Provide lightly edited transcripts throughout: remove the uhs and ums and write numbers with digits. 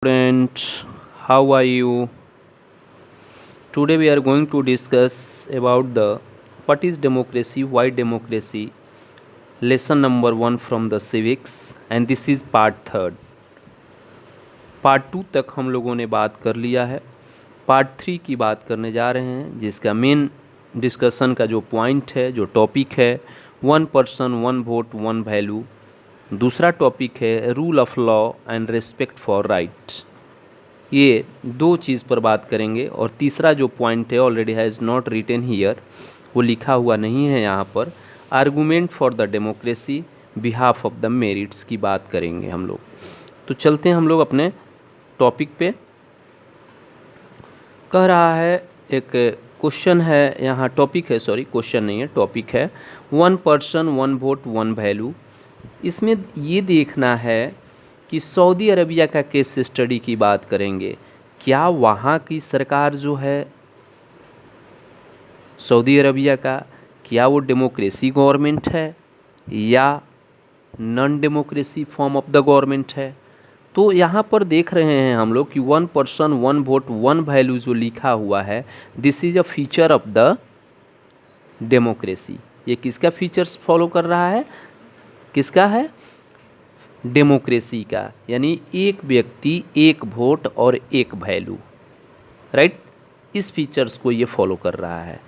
Students, how are you? Today we are going to discuss about the what is democracy, why democracy, lesson number 1 from the civics, and this is part third. Part 2 तक हम लोगों ने बात कर लिया है। Part 3 की बात करने जा रहे हैं, जिसका मेन डिस्कशन का जो पॉइंट है, जो टॉपिक है, 1 पर्सन 1 वोट 1 वैल्यू। दूसरा टॉपिक है rule of law and respect for right. ये दो चीज़ पर बात करेंगे। और तीसरा जो पॉइंट है already has not written here, वो लिखा हुआ नहीं है यहाँ पर, argument for the democracy behalf of the merits की बात करेंगे हम लोग। तो चलते हैं हम लोग अपने टॉपिक पे। कह रहा है, एक क्वेश्चन है यहाँ, टॉपिक है, सॉरी क्वेश्चन नहीं है, टॉपिक है 1 पर्सन 1 वोट 1 वैल्यू। इसमें ये देखना है कि सऊदी अरबिया का केस स्टडी की बात करेंगे। क्या वहाँ की सरकार जो है सऊदी अरबिया का, क्या वो डेमोक्रेसी गवर्नमेंट है या non democracy form of the government है। तो यहाँ पर देख रहे हैं हम लोग कि 1 पर्सन 1 वोट 1 वैल्यू जो लिखा हुआ है, this is a feature of the democracy. ये किसका फीचर्स फॉलो कर रहा है, किसका है, डेमोक्रेसी का, यानी एक व्यक्ति एक वोट और एक वैल्यू, राइट। इस फीचर्स को ये फॉलो कर रहा है।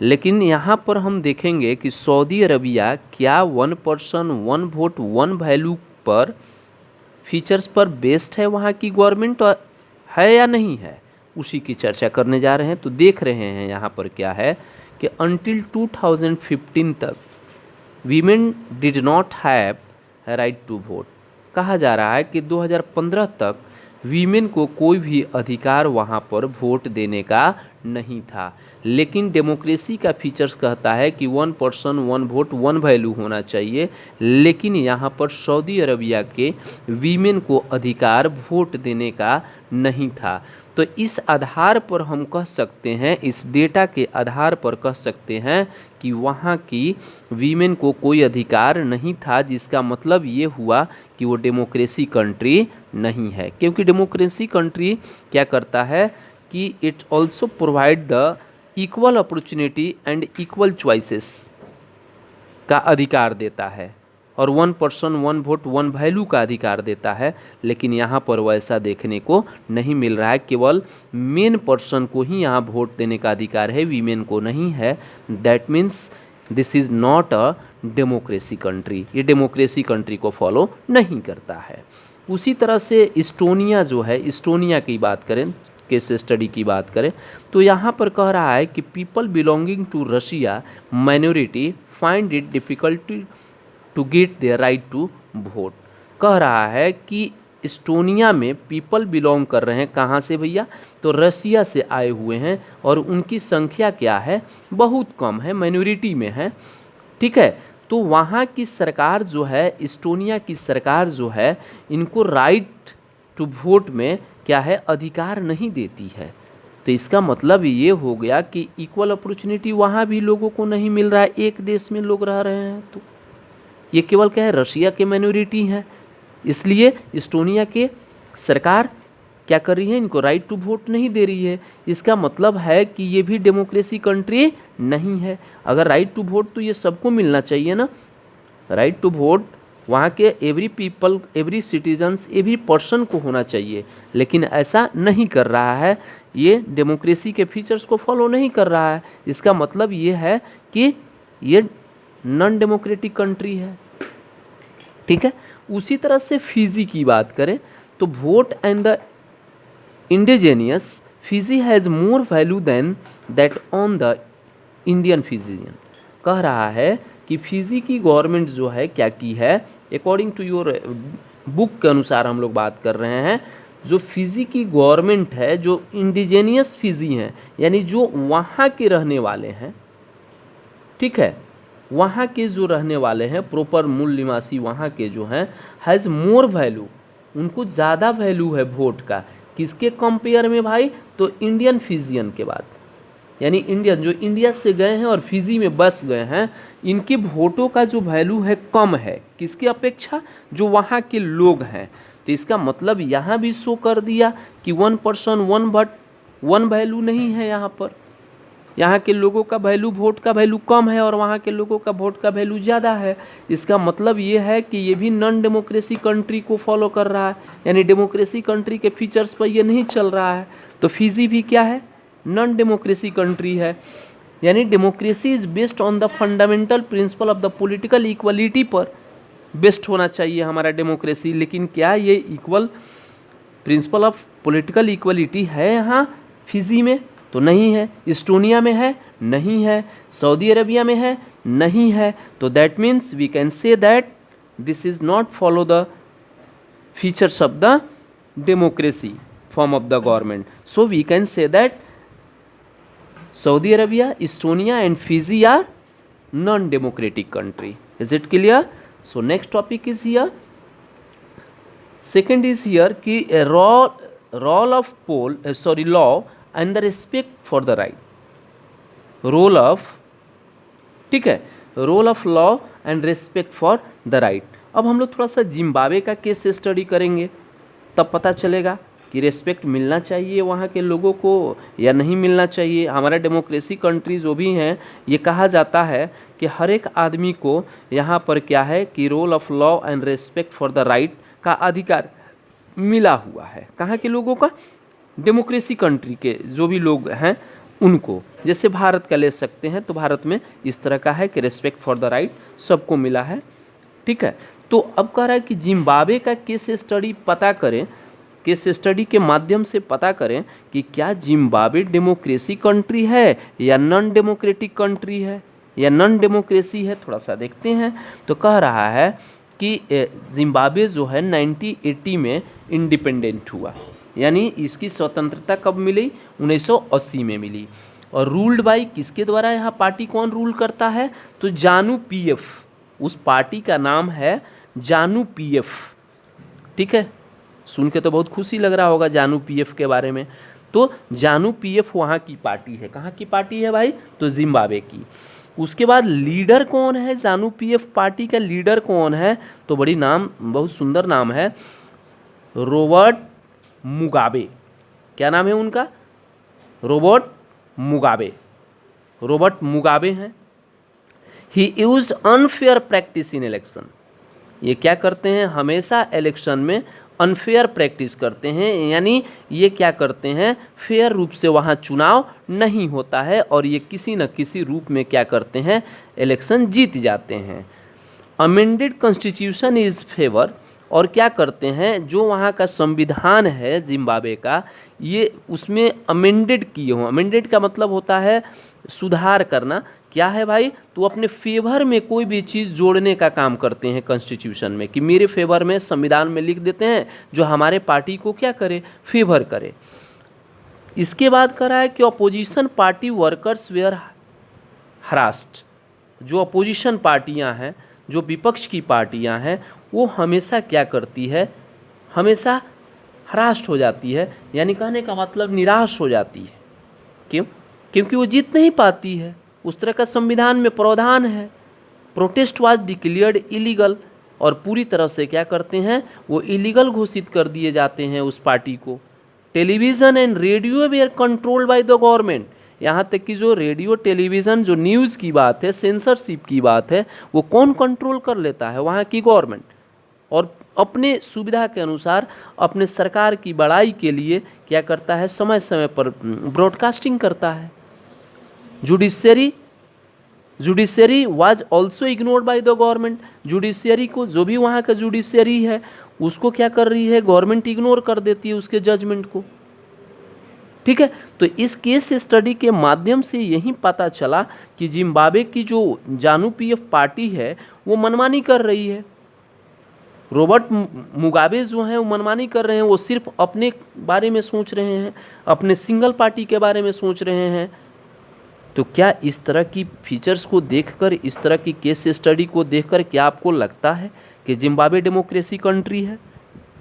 लेकिन यहाँ पर हम देखेंगे कि सऊदी अरबिया क्या 1 पर्सन 1 वोट 1 वैल्यू पर फीचर्स पर बेस्ड है, वहाँ की गवर्नमेंट है या नहीं है, उसी की चर्चा करने जा रहे हैं। तो देख रहे हैं यहाँ पर क्या है कि अनटिल 2015 तक women did not have right to vote. कहा जा रहा है कि 2015 तक वीमेन को कोई भी अधिकार वहाँ पर वोट देने का नहीं था। लेकिन डेमोक्रेसी का फीचर्स कहता है कि 1 पर्सन 1 वोट 1 वैल्यू होना चाहिए। लेकिन यहाँ पर सऊदी अरबिया के वीमेन को अधिकार वोट देने का नहीं था। तो इस आधार पर हम कह सकते हैं, इस डेटा के आधार पर कह सकते हैं कि वहाँ की वीमेन को कोई अधिकार नहीं था, जिसका मतलब ये हुआ कि वो डेमोक्रेसी कंट्री नहीं है। क्योंकि डेमोक्रेसी कंट्री क्या करता है कि it also provide the equal opportunity and equal choices का अधिकार देता है, और 1 पर्सन 1 वोट 1 वैल्यू का अधिकार देता है। लेकिन यहाँ पर वैसा देखने को नहीं मिल रहा है। केवल मेन पर्सन को ही यहाँ वोट देने का अधिकार है, वीमेन को नहीं है। That means this is not a democracy country. ये डेमोक्रेसी कंट्री को फॉलो नहीं करता है। उसी तरह से इस्टोनिया जो है, इस्टोनिया की बात करें, केस स्टडी की बात करें, तो यहाँ पर कह रहा है कि people belonging to Russia minority find it difficult to get their right to vote. कह रहा है कि इस्टोनिया में पीपल बिलोंग कर रहे हैं, कहाँ से भैया, तो रसिया से आए हुए हैं, और उनकी संख्या क्या है, बहुत कम है, माइनॉरिटी में है, ठीक है। तो वहाँ की सरकार जो है, इस्टोनिया की सरकार जो है, इनको राइट टू वोट में क्या है, अधिकार नहीं देती है। तो इसका मतलब ये हो गया कि इक्वल अपॉर्चुनिटी वहाँ भी लोगों को नहीं मिल रहा है। एक देश में लोग रह रहे हैं, तो ये केवल क्या है, रशिया के माइनॉरिटी हैं, इसलिए इस्टोनिया के सरकार क्या कर रही है, इनको राइट टू वोट नहीं दे रही है। इसका मतलब है कि ये भी डेमोक्रेसी कंट्री नहीं है। अगर राइट टू वोट तो ये सबको मिलना चाहिए ना, राइट टू वोट वहाँ के every people, every citizens, every person को होना चाहिए। लेकिन ऐसा नहीं कर रहा है, ये डेमोक्रेसी के फीचर्स को फॉलो नहीं कर रहा है। इसका मतलब ये है कि ये नॉन डेमोक्रेटिक कंट्री है, ठीक है। उसी तरह से फिजी की बात करें तो vote and the indigenous Fiji has more value than that on the Indian Fijian. कह रहा है कि फिजी की गवर्नमेंट जो है क्या की है, अकॉर्डिंग टू योर बुक के अनुसार हम लोग बात कर रहे हैं, जो फिजी की गवर्नमेंट है, जो इंडिजेनियस फिजी हैं, यानी जो वहाँ के रहने वाले हैं, ठीक है, वहाँ के जो रहने वाले हैं, प्रॉपर मूल निवासी वहाँ के जो हैं, हैज़ मोर वैल्यू, उनको ज़्यादा वैल्यू है वोट का। किसके कंपेयर में भाई, तो इंडियन फिजियन के बाद, यानी इंडियन जो इंडिया से गए हैं और फिजी में बस गए हैं, इनके वोटों का जो वैल्यू है कम है, किसके अपेक्षा, जो वहाँ के लोग हैं। तो इसका मतलब यहाँ भी शो कर दिया कि 1 पर्सन 1 वोट 1 वैल्यू नहीं है। यहाँ पर यहाँ के लोगों का वैल्यू, वोट का वैल्यू कम है और वहाँ के लोगों का वोट का वैल्यू ज़्यादा है। इसका मतलब ये है कि ये भी नॉन डेमोक्रेसी कंट्री को फॉलो कर रहा है, यानी डेमोक्रेसी कंट्री के फीचर्स पर ये नहीं चल रहा है। तो फिजी भी क्या है? नॉन डेमोक्रेसी कंट्री है। यानी democracy is based on the fundamental principle of the political equality पर बेस्ड होना चाहिए हमारा डेमोक्रेसी। लेकिन क्या ये equal principle of political equality है यहाँ फिजी में? तो नहीं है। इस्टोनिया में है? नहीं है। सऊदी अरेबिया में है? नहीं है। तो that means we can say that this is not follow the features of the democracy form of the government. So we can say that Saudi Arabia, Estonia and Fiji are non-democratic country. Is it clear? So next topic is here. Second is here कि role of law and the respect for the right. Role of, ठीक है, role of law and respect for the right. अब हम लोग थोड़ा सा Zimbabwe का case study करेंगे, तब पता चलेगा कि रेस्पेक्ट मिलना चाहिए वहाँ के लोगों को या नहीं मिलना चाहिए। हमारा डेमोक्रेसी कंट्री जो भी हैं, ये कहा जाता है कि हर एक आदमी को यहाँ पर क्या है कि role of law and respect for the right का अधिकार मिला हुआ है। कहाँ के लोगों का? डेमोक्रेसी कंट्री के जो भी लोग हैं उनको। जैसे भारत का ले सकते हैं, तो भारत में इस तरह का है कि रेस्पेक्ट फॉर द राइट सबको मिला है। ठीक है, तो अब कह रहा है कि जिम्बाब्वे का केस स्टडी पता करें, केस स्टडी के माध्यम से पता करें कि क्या जिम्बाब्वे डेमोक्रेसी कंट्री है या नॉन डेमोक्रेटिक कंट्री है या नॉन डेमोक्रेसी है। थोड़ा सा देखते हैं। तो कह रहा है कि जिम्बाब्वे जो है 1980 में इंडिपेंडेंट हुआ, यानी इसकी स्वतंत्रता कब मिली? 1980 में मिली। और रूल्ड बाई किसके द्वारा? यहाँ पार्टी कौन रूल करता है? तो जानू पीएफ, उस पार्टी का नाम है जानू पीएफ। ठीक है, सुन के तो बहुत खुशी लग रहा होगा जानू पीएफ के बारे में। तो जानू पीएफ वहाँ की पार्टी है। कहाँ की पार्टी है भाई? तो जिम्बाब्वे की। उसके बाद लीडर कौन है? जानू पीएफ पार्टी का लीडर कौन है? तो बड़ी नाम, बहुत सुंदर नाम है, रॉबर्ट मुगाबे। क्या नाम है उनका? Robert Mugabe. रॉबर्ट मुगाबे हैं। ही used unfair practice in election. ये क्या करते हैं? हमेशा इलेक्शन में अनफेयर प्रैक्टिस करते हैं, यानी ये क्या करते हैं? फेयर रूप से वहाँ चुनाव नहीं होता है और ये किसी न किसी रूप में क्या करते हैं? इलेक्शन जीत जाते हैं। अमेंडेड कॉन्स्टिट्यूशन इज़ फेवर, और क्या करते हैं? जो वहाँ का संविधान है जिम्बाब्वे का, ये उसमें अमेंडेड किए हों। अमेंडेड का मतलब होता है सुधार करना। क्या है भाई? तो अपने फेवर में कोई भी चीज़ जोड़ने का काम करते हैं कॉन्स्टिट्यूशन में, कि मेरे फेवर में संविधान में लिख देते हैं जो हमारे पार्टी को क्या करे? फेवर करे। इसके बाद करा है कि opposition party workers were harassed. जो अपोजिशन पार्टियां हैं, जो विपक्ष की पार्टियां हैं, वो हमेशा क्या करती है? हमेशा हरास्ट हो जाती है, यानी कहने का मतलब निराश हो जाती है। क्यों? क्योंकि वो जीत नहीं पाती है। उस तरह का संविधान में प्रावधान है। प्रोटेस्ट वाज डिक्लेयर्ड इलीगल, और पूरी तरह से क्या करते हैं? वो इलीगल घोषित कर दिए जाते हैं उस पार्टी को। Television and radio were controlled by the government. यहाँ तक कि जो रेडियो टेलीविज़न, जो न्यूज़ की बात है, सेंसरशिप की बात है, वो कौन कंट्रोल कर लेता है? वहाँ की गवर्नमेंट। और अपने सुविधा के अनुसार, अपने सरकार की बड़ाई के लिए क्या करता है? समय समय पर ब्रॉडकास्टिंग करता है। Judiciary was also ignored bye the government. Judiciary को, जो भी वहाँ का जुडिशरी है, उसको क्या कर रही है? गवर्नमेंट इग्नोर कर देती है उसके जजमेंट को। ठीक है, तो इस केस स्टडी के माध्यम से यही पता चला कि जिम्बाब्वे की जो जानू पीएफ पार्टी है वो मनमानी कर रही है। रॉबर्ट मुगाबे जो हैं वो मनमानी कर रहे हैं। वो सिर्फ अपने बारे में सोच रहे हैं, अपने सिंगल पार्टी के बारे में सोच रहे हैं। तो क्या इस तरह की फीचर्स को देखकर, इस तरह की केस स्टडी को देखकर क्या आपको लगता है कि जिम्बाब्वे डेमोक्रेसी कंट्री है?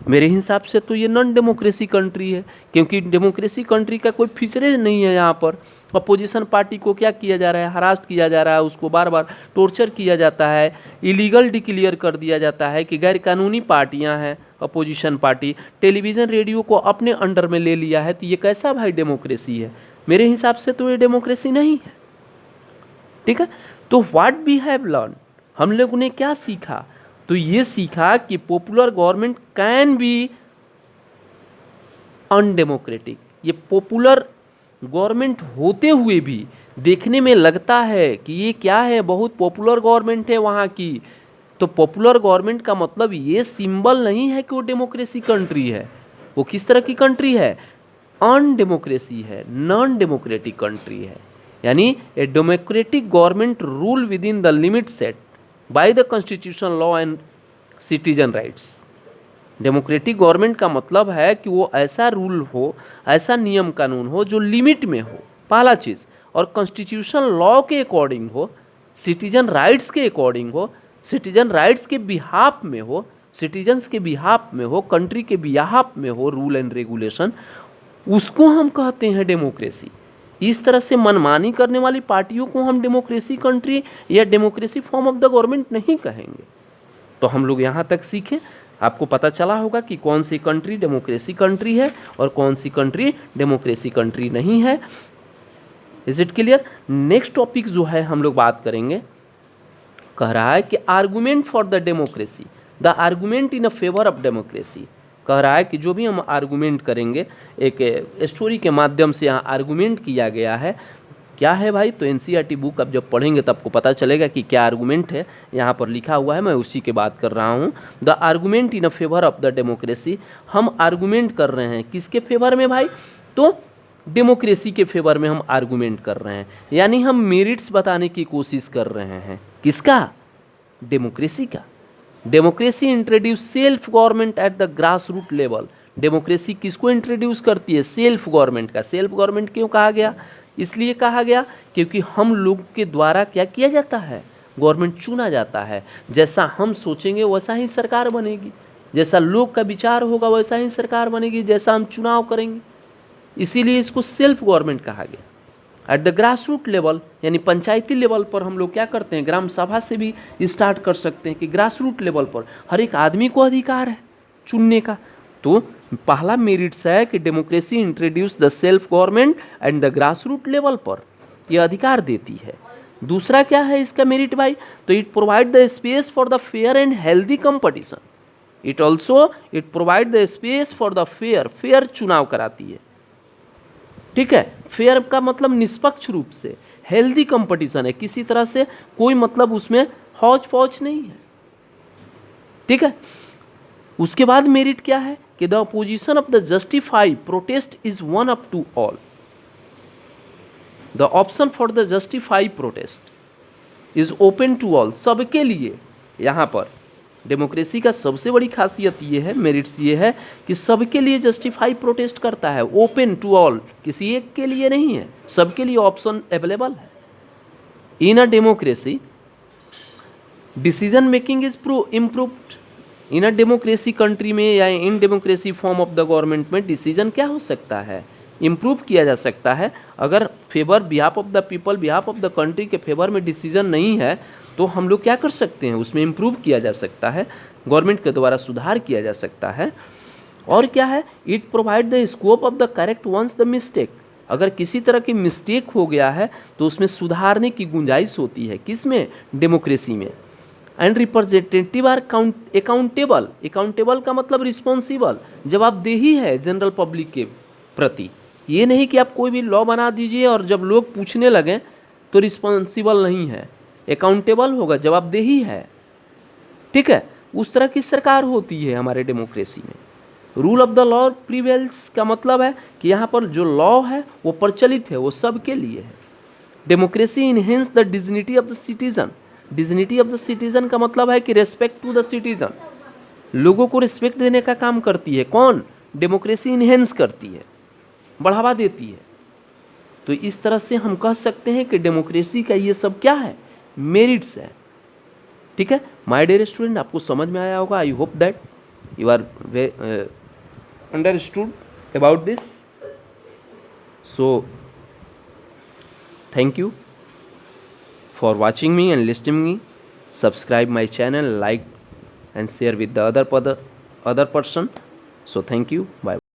मेरे हिसाब से तो ये नॉन डेमोक्रेसी कंट्री है, क्योंकि डेमोक्रेसी कंट्री का कोई फीचरेज नहीं है। यहाँ पर अपोजिशन पार्टी को क्या किया जा रहा है, हरास किया जा रहा है, उसको बार बार टॉर्चर किया जाता है, इलीगल डिक्लेयर कर दिया जाता है कि गैर कानूनी पार्टियाँ हैं अपोजिशन पार्टी, टेलीविज़न रेडियो को अपने अंडर में ले लिया है। तो ये कैसा भाई डेमोक्रेसी है? मेरे हिसाब से तो ये डेमोक्रेसी नहीं है। ठीक है, तो व्हाट वी हैव लर्न, हम लोगों ने क्या सीखा? तो ये सीखा कि popular government can be undemocratic. ये पॉपुलर गवर्नमेंट होते हुए भी देखने में लगता है कि ये क्या है, बहुत पॉपुलर गवर्नमेंट है वहाँ की। तो पॉपुलर गवर्नमेंट का मतलब ये सिंबल नहीं है कि वो डेमोक्रेसी कंट्री है। वो किस तरह की कंट्री है? अनडेमोक्रेसी है, नॉन डेमोक्रेटिक कंट्री है। यानी a democratic government rule with in the limit set by the constitution law and citizen rights. Democratic government का मतलब है कि वो ऐसा रूल हो, ऐसा नियम कानून हो जो लिमिट में हो, पहला चीज़, और कॉन्स्टिट्यूशन लॉ के अकॉर्डिंग हो, सिटीजन राइट्स के अकॉर्डिंग हो, सिटीजन राइट्स के बिहाफ में हो, सिटीजन्स के बिहाफ में हो, कंट्री के बिहाफ में हो रूल एंड रेगुलेशन, उसको हम कहते हैं डेमोक्रेसी। इस तरह से मनमानी करने वाली पार्टियों को हम डेमोक्रेसी कंट्री या democracy form of the government नहीं कहेंगे। तो हम लोग यहाँ तक सीखे, आपको पता चला होगा कि कौन सी कंट्री डेमोक्रेसी कंट्री है और कौन सी कंट्री डेमोक्रेसी कंट्री नहीं है। Is it clear? Next topic जो है हम लोग बात करेंगे, कह रहा है कि argument for the democracy, the argument in a favour of democracy. कह रहा है कि जो भी हम आर्गुमेंट करेंगे, एक स्टोरी के माध्यम से यहाँ आर्गुमेंट किया गया है। क्या है भाई? तो एनसीईआरटी बुक आप जब पढ़ेंगे तब आपको पता चलेगा कि क्या आर्गुमेंट है। यहाँ पर लिखा हुआ है, मैं उसी की बात कर रहा हूँ। The argument in a favour of the democracy. हम आर्गुमेंट कर रहे हैं किसके फेवर में भाई? तो डेमोक्रेसी के फेवर में हम आर्गुमेंट कर रहे हैं, यानी हम मेरिट्स बताने की कोशिश कर रहे हैं। किसका? डेमोक्रेसी का। Democracy introduce self government at the grass root level. Democracy किसको इंट्रोड्यूस करती है? सेल्फ गवर्नमेंट का। सेल्फ गवर्नमेंट क्यों कहा गया? इसलिए कहा गया क्योंकि हम लोग के द्वारा क्या किया जाता है? गवर्नमेंट चुना जाता है। जैसा हम सोचेंगे वैसा ही सरकार बनेगी, जैसा लोग का विचार होगा वैसा ही सरकार बनेगी, जैसा हम चुनाव करेंगे। इसीलिए इसको सेल्फ गवर्नमेंट कहा गया। At the grass root level, यानी पंचायती लेवल पर हम लोग क्या करते हैं? ग्राम सभा से भी स्टार्ट कर सकते हैं कि ग्रास रूट लेवल पर हर एक आदमी को अधिकार है चुनने का। तो पहला मेरिट्स है कि democracy introduce the self government and the grass root level पर, यह अधिकार देती है। दूसरा क्या है इसका मेरिट भाई? तो it provide the space for the fair and healthy competition. It provide the space for the fair चुनाव कराती है। ठीक है, फेयर का मतलब निष्पक्ष रूप से, हेल्दी कंपटीशन है, किसी तरह से कोई मतलब उसमें हौच पौच नहीं है। ठीक है, उसके बाद मेरिट क्या है कि the opposition of the justify protest is one up to all. The option for the justify protest is open to all, सबके लिए। यहाँ पर डेमोक्रेसी का सबसे बड़ी खासियत ये है, मेरिट्स ये है कि सबके लिए जस्टिफाई प्रोटेस्ट करता है, ओपन टू ऑल, किसी एक के लिए नहीं है, सबके लिए ऑप्शन अवेलेबल है। In a democracy decision making is improved. In a democracy country में या in democracy form of the government में डिसीजन क्या हो सकता है? इम्प्रूव किया जा सकता है। अगर favour behalf of the people, behalf of the country के फेवर में डिसीजन नहीं है तो हम लोग क्या कर सकते हैं? उसमें इम्प्रूव किया जा सकता है, गवर्नमेंट के द्वारा सुधार किया जा सकता है। और क्या है? It provide the scope of the correct once the mistake. अगर किसी तरह की मिस्टेक हो गया है तो उसमें सुधारने की गुंजाइश होती है। किसमें? डेमोक्रेसी में। And representative are accountable. Accountable का मतलब रिस्पॉन्सिबल, जवाबदेही है जनरल पब्लिक के प्रति। ये नहीं कि आप कोई भी लॉ बना दीजिए और जब लोग पूछने लगें तो रिस्पॉन्सिबल नहीं है, अकाउंटेबल होगा, जवाबदेही है। ठीक है, उस तरह की सरकार होती है हमारे डेमोक्रेसी में। Rule of the law prevails का मतलब है कि यहाँ पर जो लॉ है वो प्रचलित है, वो सबके लिए है। Democracy enhance the dignity of the citizen. Dignity of the citizen का मतलब है कि रेस्पेक्ट टू द सिटीजन, लोगों को रिस्पेक्ट देने का काम करती है। कौन? डेमोक्रेसी इनहेंस करती है, बढ़ावा देती है। तो इस तरह से हम कह सकते हैं कि डेमोक्रेसी का ये सब क्या है? मेरिट्स है। ठीक है माय डियर स्टूडेंट, आपको समझ में आया होगा। I hope that You are understood about this? So thank you for watching me and listening me. Subscribe my channel, like and share with the other person. So thank you. Bye.